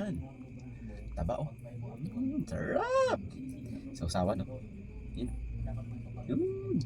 Yan. Taba oh. Sarap. Sausawan oh. Yan. Yun.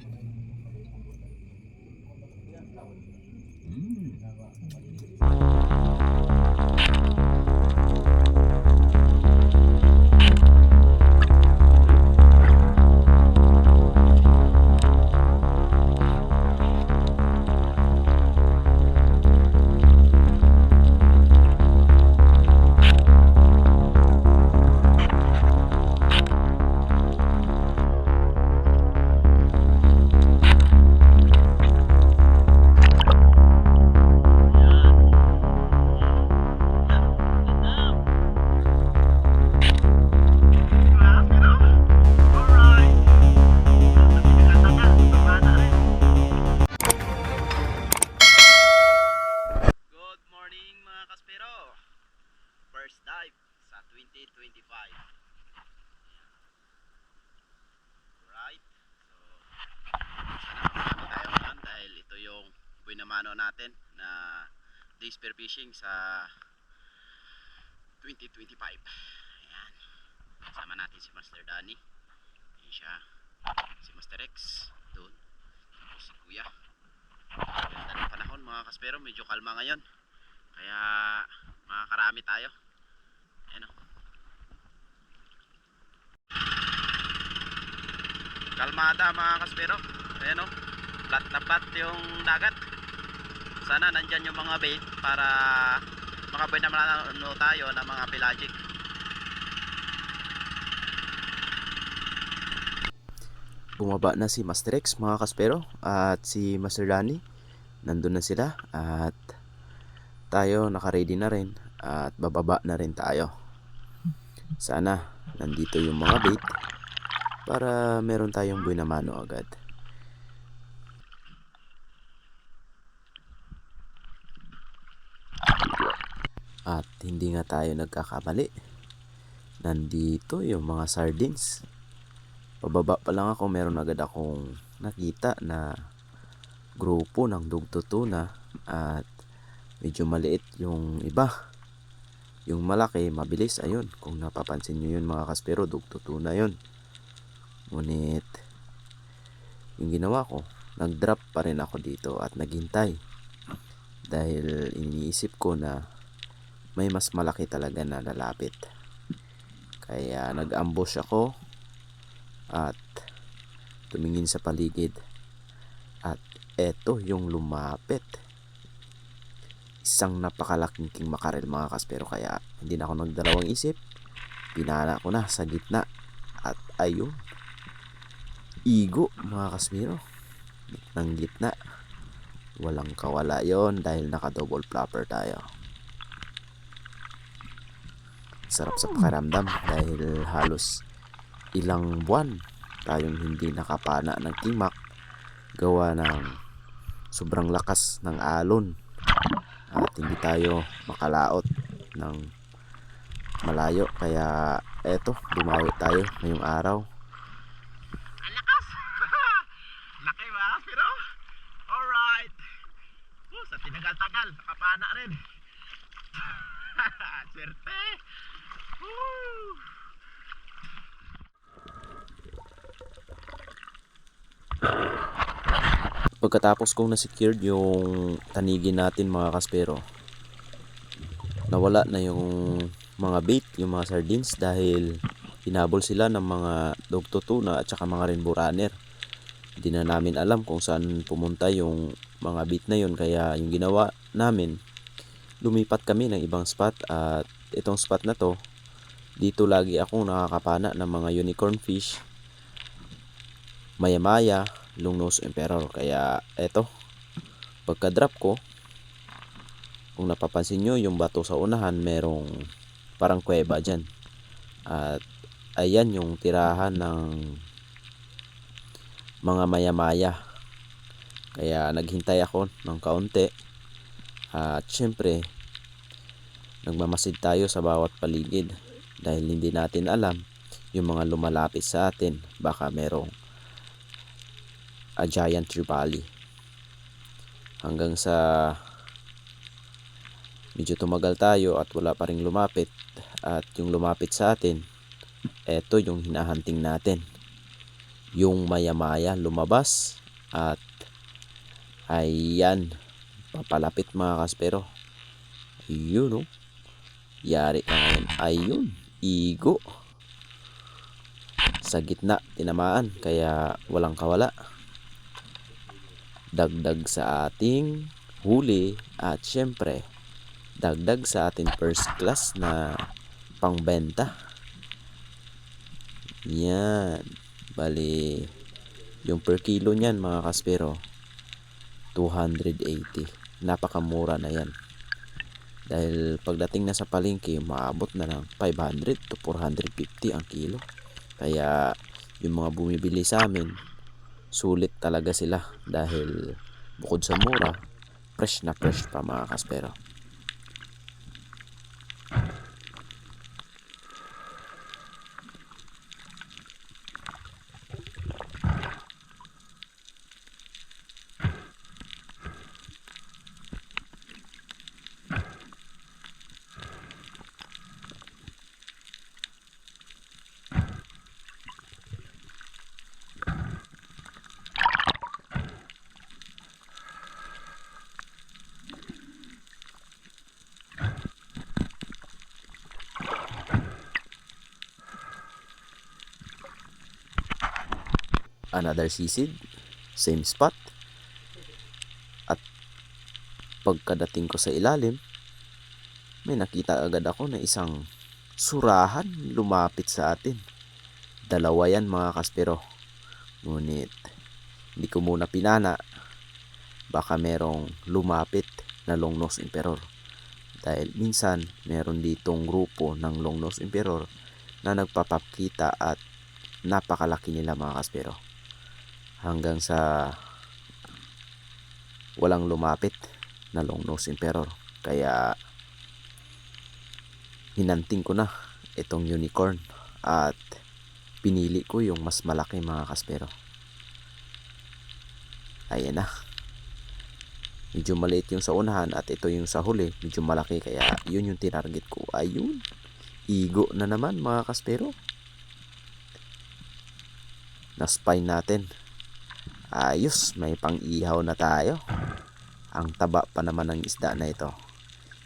Good morning mga kaspero. First dive sa 2025. Right? So, sana makakita tayo ngayon dahil ito yung buwinamano natin na day spear fishing sa 2025. Ayan. Kasama natin si Master Danny. Ayan siya. Si Master X. Doon. Tapos si Kuya. Ganda ng panahon mga kaspero. Medyo kalma ngayon. Kaya makakarami tayo. Ayan o. Kalmada mga kaspero. Ayan o. Flat na flat yung dagat. Sana nandyan yung mga bait para makabuhay naman tayo ng mga pelagic. Bumaba na si Master X mga kaspero at si Master Danny. Nandun na sila at tayo naka-ready na rin at bababa na rin tayo. Sana nandito yung mga bait para meron tayong buhay na mano agad. At hindi nga tayo nagkakamali. Nandito yung mga sardines. Pababa pa lang ako, meron agad akong nakita na grupo ng dugto tuna at medyo maliit yung iba. Yung malaki, mabilis. Ayun, kung napapansin nyo yun mga kaspero, dugto tuna yun. Ngunit, yung ginawa ko, nag-drop pa rin ako dito at naghintay. Dahil iniisip ko na may mas malaki talaga na lalapit. Kaya nag-ambush ako at tumingin sa paligid at eto yung lumapit, isang napakalaking king makarel mga kaspero. Kaya hindi na ako nagdalawang isip, pinana ko na sa gitna at ayun, igo mga kaspero ng gitna. Walang kawala yon dahil naka double flopper tayo. Sarap sa pakiramdam dahil halos ilang buwan tayong hindi nakapana ng king mac gawa ng sobrang lakas ng alon at hindi tayo makalaot ng malayo. Kaya eto, bumawi tayo ngayong araw. Ang lakas! Laki ba? Pero, alright. Sa tinagal-tagal, nakapana rin. Swerte! Woo! Pagkatapos kong na-secured yung tanigin natin mga kaspero, nawala na yung mga bait, yung mga sardines, dahil hinabol sila ng mga dugto tuna at saka mga rainbow runner. Hindi na namin alam kung saan pumunta yung mga bait na yun. Kaya yung ginawa namin, lumipat kami ng ibang spot. At itong spot na to, dito lagi akong nakakapana ng mga unicorn fish, maya-maya, long nose emperor. Kaya eto, pagka drop ko, kung napapansin nyo yung bato sa unahan, merong parang kuweba dyan. At ayan yung tirahan ng mga maya-maya. Kaya naghintay ako ng kaunti. At syempre, nagmamasid tayo sa bawat paligid dahil hindi natin alam yung mga lumalapit sa atin. Baka merong a giant trevally. Hanggang sa Medyo tumagal tayo at wala pa ring lumapit. At yung lumapit sa atin, eto yung hinahunting natin. Yung maya-maya lumabas at ayan, papalapit mga kaspero. Ayun oh. Yari ka ngayon. Ayun, igo. Sa gitna, tinamaan, kaya walang kawala. Dagdag sa ating huli at syempre, dagdag sa ating first class na pangbenta. Yan. Bali, yung per kilo niyan mga kaspero, 280. Napakamura na yan. Dahil pagdating na sa palengke, maabot na ng 500 to 450 ang kilo. Kaya yung mga bumibili sa amin, sulit talaga sila dahil bukod sa mura, fresh na fresh pa mga kaspero. Another sisid, same spot. At pagkadating ko sa ilalim, may nakita agad ako na isang surahan lumapit sa atin. Dalawa yan mga kaspero. Ngunit hindi ko muna pinana, baka merong lumapit na long-nose emperor. Dahil minsan meron ditong grupo ng long-nose emperor na nagpapakita at napakalaki nila mga kaspero. Hanggang sa walang lumapit na long-nose emperor. Kaya hinanting ko na itong unicorn at pinili ko yung mas malaki mga kaspero. Ayan na. Medyo maliit yung sa unahan at ito yung sa huli, medyo malaki, kaya yun yung tinarget ko. Ayun, igo na naman mga kaspero. Na-spine natin. Ayos, may pang-ihaw na tayo. Ang taba pa naman ng isda na ito.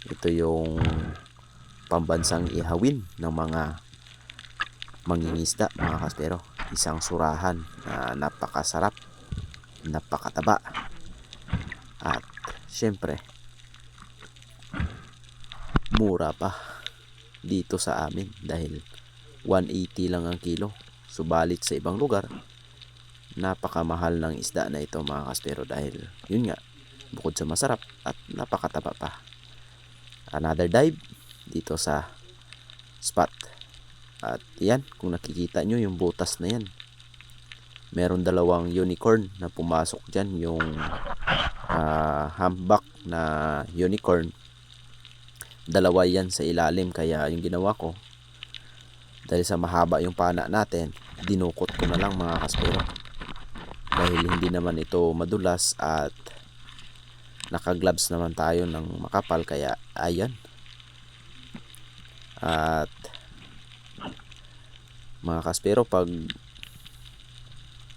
Ito yung pambansang ihawin ng mga mangingisda mga kaspero. Isang surahan na napakasarap, napakataba. At syempre, mura pa dito sa amin dahil 180 lang ang kilo. Subalit sa ibang lugar, napakamahal ng isda na ito mga kaspero dahil yun nga, bukod sa masarap at napakataba pa. Another dive dito sa spot. At yan, kung nakikita nyo yung butas na yan, meron dalawang unicorn na pumasok dyan. Yung humpback na unicorn, dalawa yan sa ilalim. Kaya yung ginawa ko, dahil sa mahaba yung pana natin, dinukot ko na lang mga kaspero. Dahil hindi naman ito madulas at naka-gloves naman tayo ng makapal, kaya ayan. At mga kaspero, pag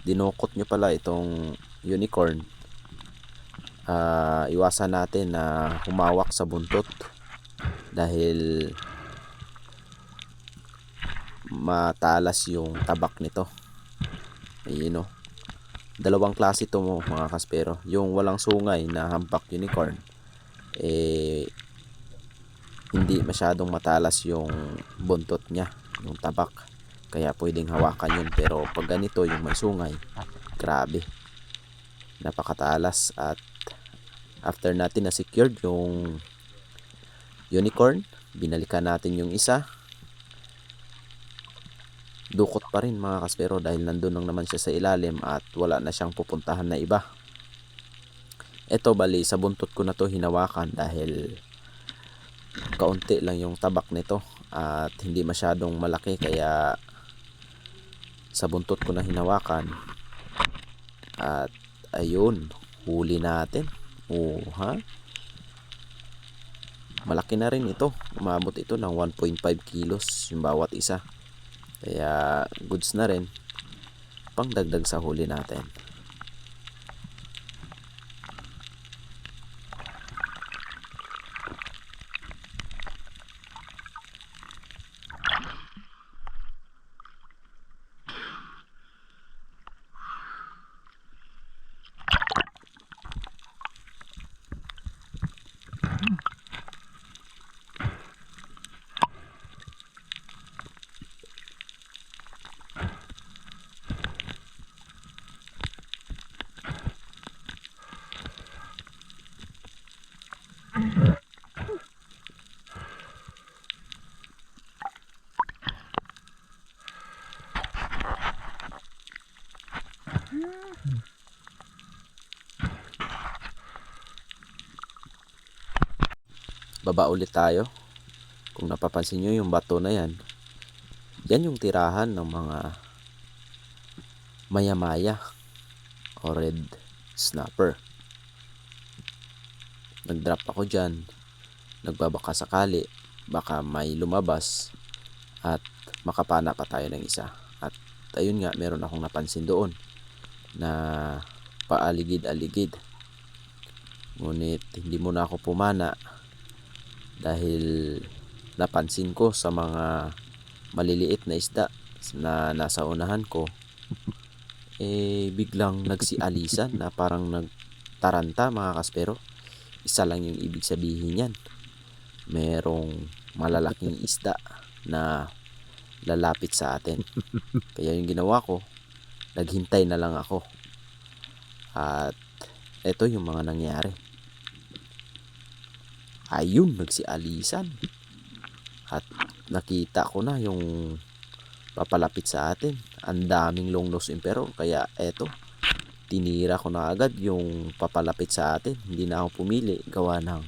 dinukot nyo pala itong unicorn, iwasan natin na humawak sa buntot dahil matalas yung tabak nito. Ayun o. Dalawang klase ito mga kaspero. Yung walang sungay na humpback unicorn, hindi masyadong matalas yung buntot niya, yung tabak. Kaya pwedeng hawakan yun. Pero pag ganito, yung may sungay, grabe, napakatalas. At after natin na secured yung unicorn, binalikan natin yung isa. Dukot pa rin mga kaspero dahil nandun lang naman siya sa ilalim at wala na siyang pupuntahan na iba. Ito bali sa buntot ko na to hinawakan dahil kaunti lang yung tabak nito at hindi masyadong malaki, kaya sa buntot ko na hinawakan. At ayun, huli natin. Ha? malaki na rin ito. Umabot ito ng 1.5 kilos yung bawat isa. Kaya goods na rin pang dagdag sa huli natin. Baba ulit tayo. Kung napapansin nyo yung bato na yan, yan yung tirahan ng mga maya-maya o red snapper. Nag-drop ako dyan, nagbabaka sakali, baka may lumabas at makapana pa tayo ng isa. At ayun nga, meron akong napansin doon na paaligid-aligid. Ngunit hindi muna ako pumana dahil napansin ko sa mga maliliit na isda na nasa unahan ko, biglang nagsialisan na parang nagtaranta, mga kaspero. Isa lang yung ibig sabihin yan, merong malalaking isda na lalapit sa atin. Kaya yung ginawa ko, naghintay na lang ako. At eto yung mga nangyari. Ayun, nagsialisan. At nakita ko na yung papalapit sa atin. Ang daming long nose emperor. Kaya eto, tinira ko na agad yung papalapit sa atin. Hindi na ako pumili. Gawa ng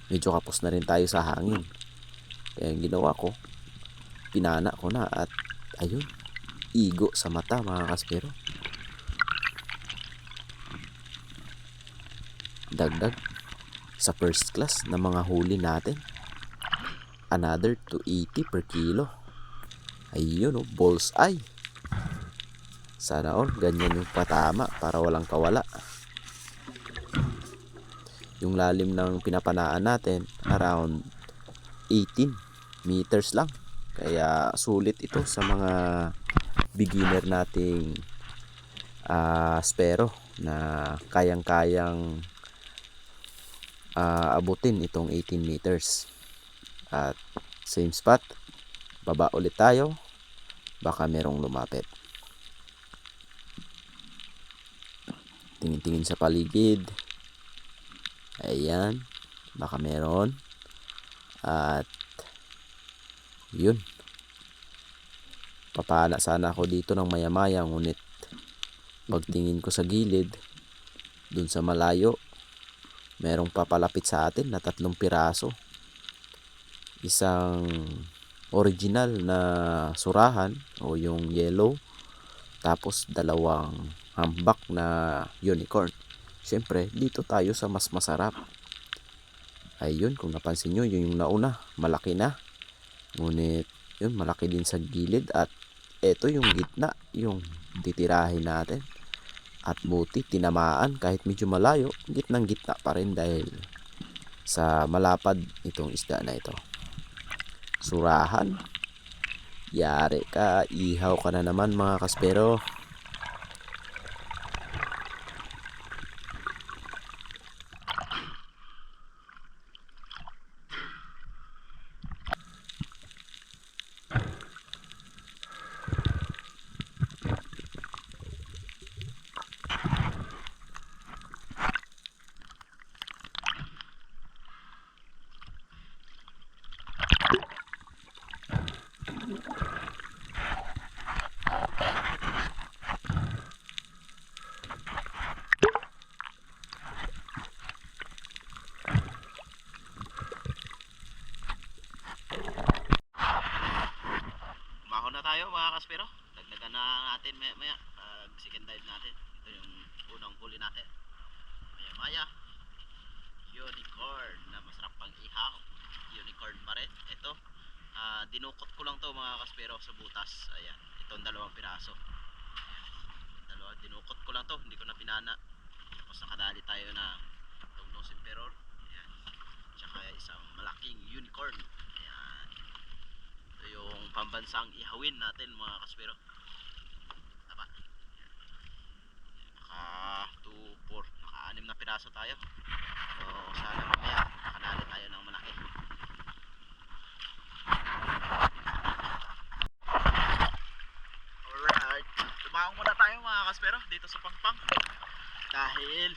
medyo kapos na rin tayo sa hangin. Kaya yung ginawa ko, pinana ko na. At ayun, igo sa mata, mga kaspero. Dagdag sa first class na mga huli natin, another 280 per kilo. Ayun, oh, bullseye. Sana all ganyan yung patama para walang kawala. Yung lalim ng pinapanaan natin around 18 meters lang. Kaya sulit ito sa mga beginner nating spero na kayang-kayang abutin itong 18 meters. At same spot, baba ulit tayo, baka merong lumapit. Tingin-tingin sa paligid. Ayan, baka meron. At yun, papana sana ako dito ng maya-maya, ngunit pagtingin ko sa gilid, dun sa malayo, merong papalapit sa atin na 3 piraso. Isang original na surahan o yung yellow, tapos 2 hambak na unicorn. Siyempre, dito tayo sa mas masarap. Ayun, kung napansin nyo, yun yung nauna, malaki na. Ngunit yun, malaki din sa gilid. At eto yung gitna, yung titirahin natin. At buti, tinamaan kahit medyo malayo, gitnang gitna pa rin dahil sa malapad itong isda na ito. Surahan. Yari ka, ihaw ka na naman, mga kaspero. Umahon na tayo, mga kaspero. Dagdagan na natin maya pag second dive natin. Ito yung unang huli natin. Maya-maya, unicorn na masarap pang ihaw. dinukot ko lang to mga kaspero sa butas. Ayan, itong dalawang piraso. Dalawa, dinukot ko lang to, hindi ko na pinana. Tapos nakadali tayo ng itong nose emperor. Ayan. Tsaka isang malaking unicorn. Ayan. Ito yung pambansang ihawin natin mga kaspero. Taba. Naka 2, 4, naka 6 na piraso tayo. So sana mamaya nakadali tayo ng malaki. Alright, tumaong muna tayo mga kaspero dito sa Pangpang. Dahil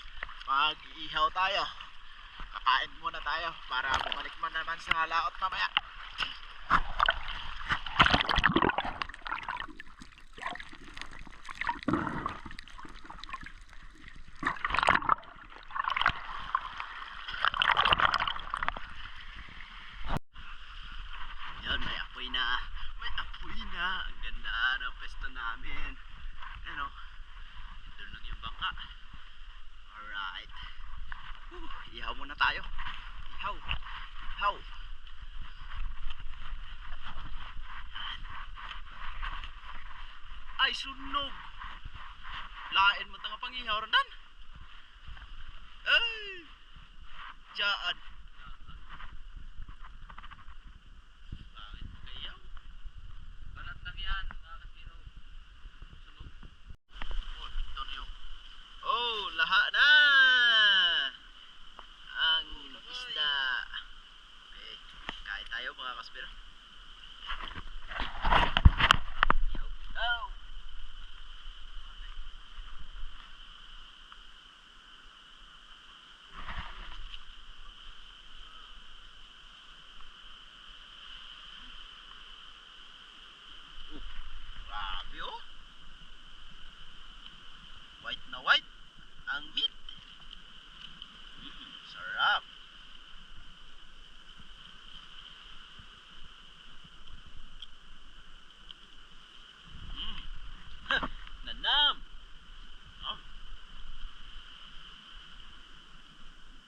mag-iihaw tayo. Kakain muna tayo para bumalik man naman sa laot mamaya. Yan, may apoy na. May apoy na. Ang ganda ng pwesto namin. Ano, doon lang yung bangka. Alright. Ihaw muna tayo. Ihaw. Ihaw. Ay, sunog. Lain mo tanga pangihaw ron. Ay. Diyan. Bakit mo kayaw? Balat lang yan. Bakit kino? Sunog. Oh, ito na yun. Oh, laha na. Ang isda. Okay, kain tayo mga kaspero. Ihaw. Ihaw. Grabe oh. White na white ang meat. Sarap. Nanam. Oh.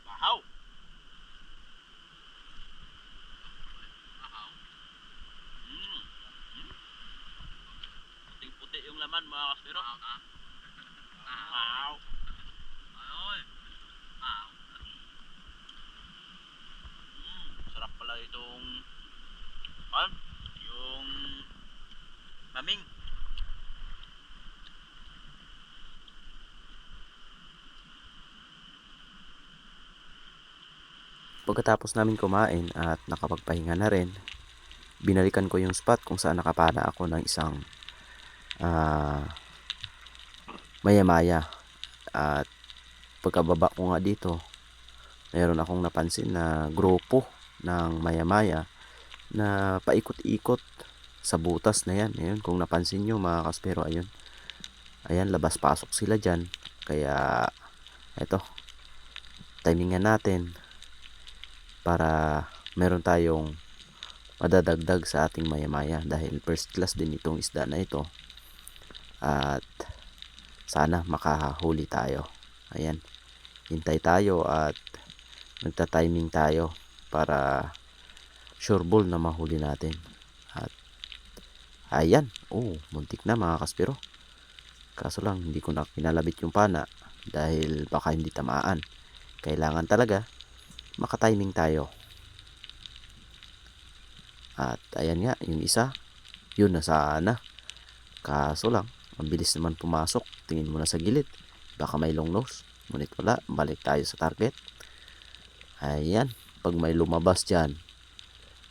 Bahaw. Bahaw. Puting-puti yung laman mga kaspero. Wow. Ay. Wow. Sarap pala itong yung maming. Pagkatapos namin kumain at nakapagpahinga na rin, binalikan ko yung spot kung saan nakapana ako ng isang maya-maya. At pagkababa ko nga dito, mayroon akong napansin na grupo ng maya-maya na paikot-ikot sa butas na yan. Ayun, kung napansin nyo mga kaspero, ayun. Ayan, labas-pasok sila dyan. Kaya, eto, timingan natin para meron tayong madadagdag sa ating maya-maya dahil first class din itong isda na ito. At sana makahuli tayo. Ayan, hintay tayo at nagta-timing tayo para sure ball na mahuli natin. At ayan, muntik na mga kaspero. Kaso lang hindi ko na kinalabit yung pana dahil baka hindi tamaan. Kailangan talaga makatiming tayo. At ayan nga, yung isa, yun na sana. Kaso lang, ang bilis naman pumasok. Tingin mo na sa gilid, baka may long nose. Ngunit wala, balik tayo sa target. Ayan, pag may lumabas dyan,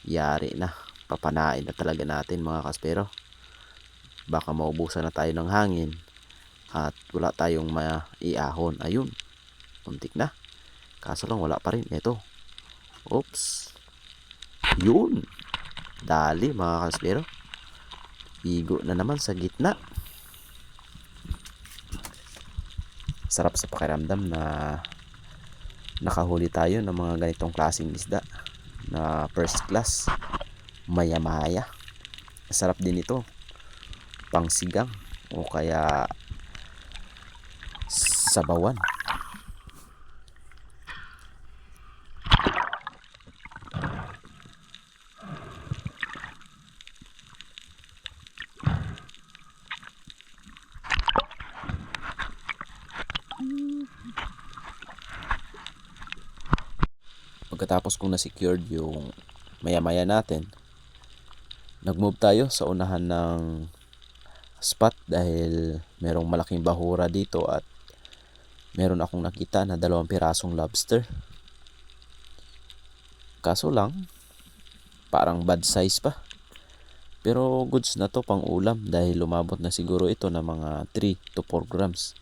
yari na. Papanain na talaga natin mga kaspero. Baka maubusan na tayo ng hangin at wala tayong maiahon. Ayun, muntik na. Kaso lang wala pa rin. Ito. Oops. Yun. Dali mga kaspero. Igo na naman sa gitna. Sarap sa pakiramdam na nakahuli tayo ng mga ganitong klaseng isda na first class, maya-maya. Sarap din ito pang sigang o kaya sabawan. pagkatapos kong na-secured yung maya-maya natin, nag-move tayo sa unahan ng spot dahil merong malaking bahura dito at meron akong nakita na 2 pirasong lobster. Kaso lang, parang bad size pa. Pero goods na to pang ulam dahil lumabot na siguro ito na mga 3 to 4 grams.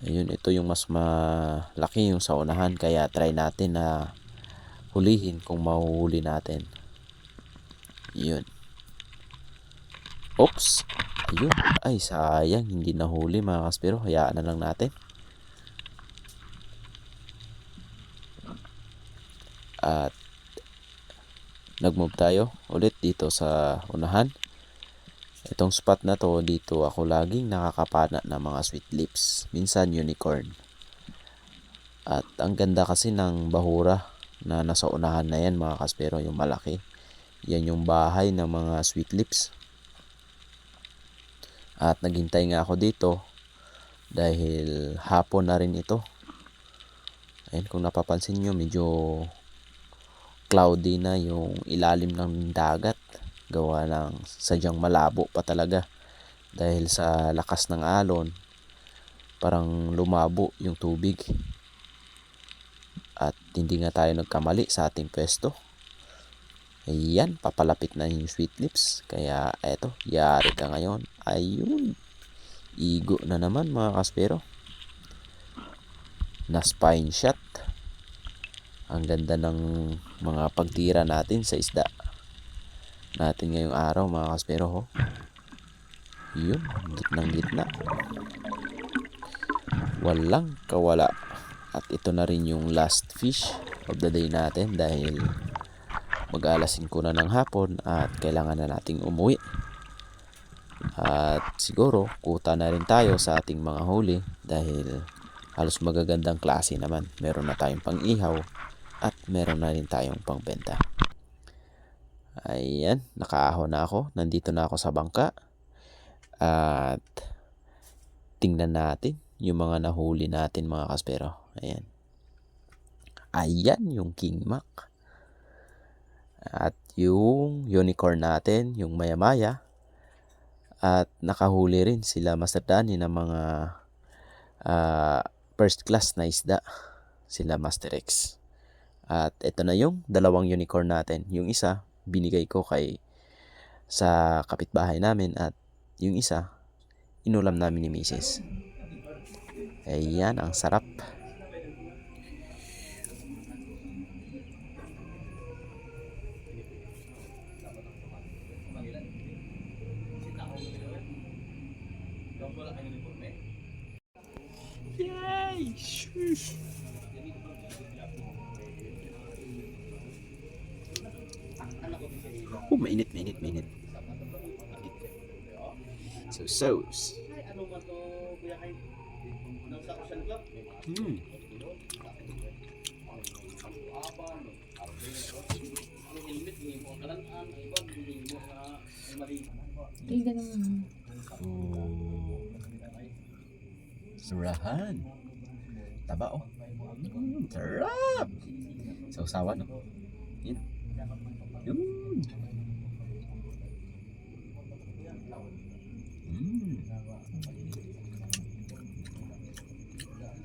Ayun, ito yung mas malaki yung sa unahan kaya try natin na hulihin kung mahuhuli natin. Yun. Oops! Ayun. Ay, sayang. Hindi nahuli mga kaspero. Hayaan na lang natin. At nag-move tayo ulit dito sa unahan. Itong spot na to, dito ako laging nakakapana ng mga sweet lips. Minsan unicorn. At ang ganda kasi ng bahura na nasa unahan na yan mga kaspero, yung malaki. Yan yung bahay ng mga sweet lips. At naghintay nga ako dito dahil hapon na rin ito. Ayun, kung napapansin nyo, medyo cloudy na yung ilalim ng dagat. Gawa ng sadyang malabo pa talaga. Dahil sa lakas ng alon, parang lumabo yung tubig. At hindi nga tayo nagkamali sa ating pwesto. Ayan, papalapit na yung sweet lips. Kaya eto, yari ka ngayon. Ayun, igo na naman mga kaspero. Na spine shot. Ang ganda ng mga pagtira natin sa isda natin ngayong araw mga kaspero ho. Yun, gitnang gitna. Walang kawala. At ito na rin yung last fish of the day natin dahil mag-alas 5 na ng hapon at kailangan na nating umuwi. At siguro kuta na rin tayo sa ating mga huli dahil halos magagandang klase naman. Meron na tayong pang-ihaw at meron na rin tayong pang-benta. Ayan, nakaahon na ako. Nandito na ako sa bangka. At tingnan natin yung mga nahuli natin mga kaspero. Ayan. Ayan yung King Mac. At yung unicorn natin, yung maya-maya. At nakahuli rin sila Master Danny ng mga first class na isda. Sila Master X. At ito na yung 2 unicorn natin. Yung isa, binigay ko sa kapitbahay namin. At yung isa, inulam namin ni Mrs. Ayan, ang sarap. Yay! Shush! Oh, mainit. Sauce. Tingnan naman. Surahan. Taba oh. Sarap. Sausawan oh. Yun. Yun.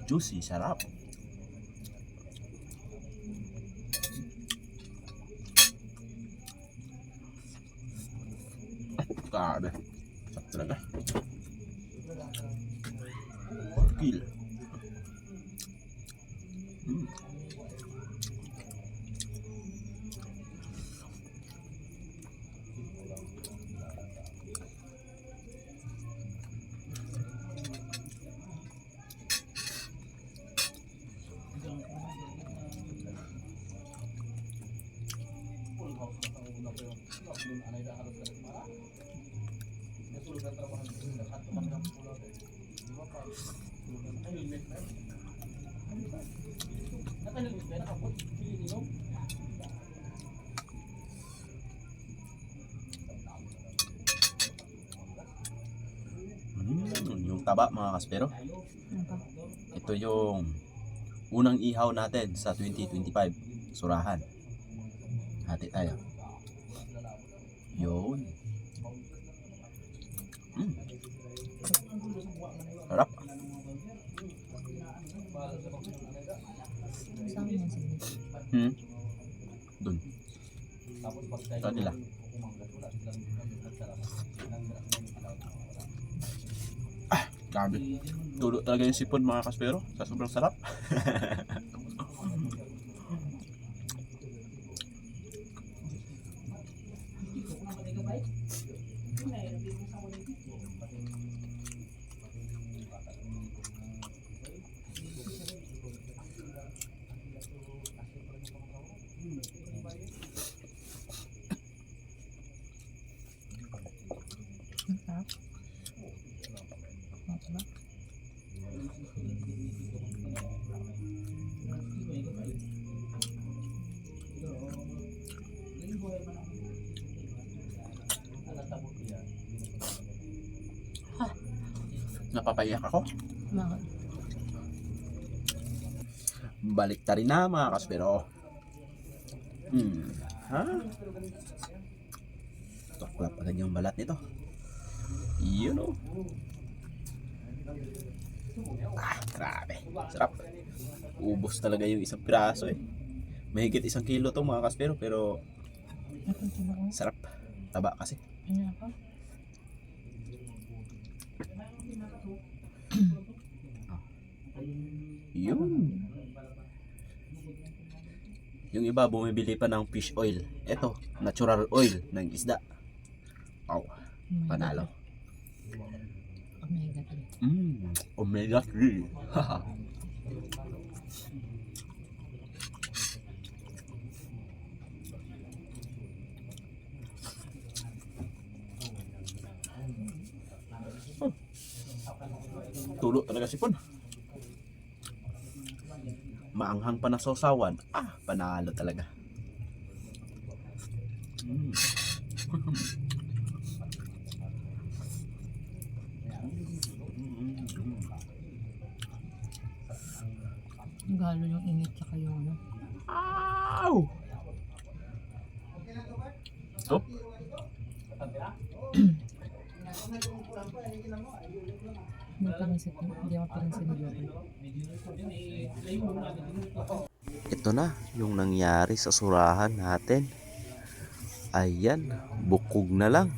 Juicy, sarap. Grabe. Sarap talaga. Kill. Yung taba mga kaspero. Ano ba? Ito yung unang ihaw natin sa 2025. surahan. Hati tayo. Yun. Sarap. Saan mo yan sige? Dun. Kanila. Grabe. Tulo talaga yung sipon mga kaspero. Sa sobrang sarap. Ang sarap. Ang sarap. Napapaiyak ako. Bakit? Balik ta rin na mga kaspero. Ha? Tuklap agad yung balat nito. Yun o. Grabe. Sarap. Ubos talaga yung isang piraso eh. Mahigit 1 kilo to mga kaspero pero Ito ba ko? sarap. Taba kasi. Ano ako? Yun. Yung iba bumibili pa ng fish oil. Ito, natural oil ng isda. Wow, panalo. Omega 3. Omega 3. Haha. Tulo talaga sipon. Maanghang pa na sausawan. Panalo talaga. Galo yung init tsaka yung ano. Ow! Stop. Hindi pinansip ko. Hindi ako pinansip nilagay. Ito na yung nangyari sa surahan natin. Ayan, bukog na lang.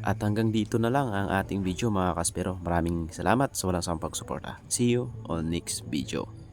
At hanggang dito na lang ang ating video mga kaspero. Maraming salamat sa walang sampag suporta. See you on next video.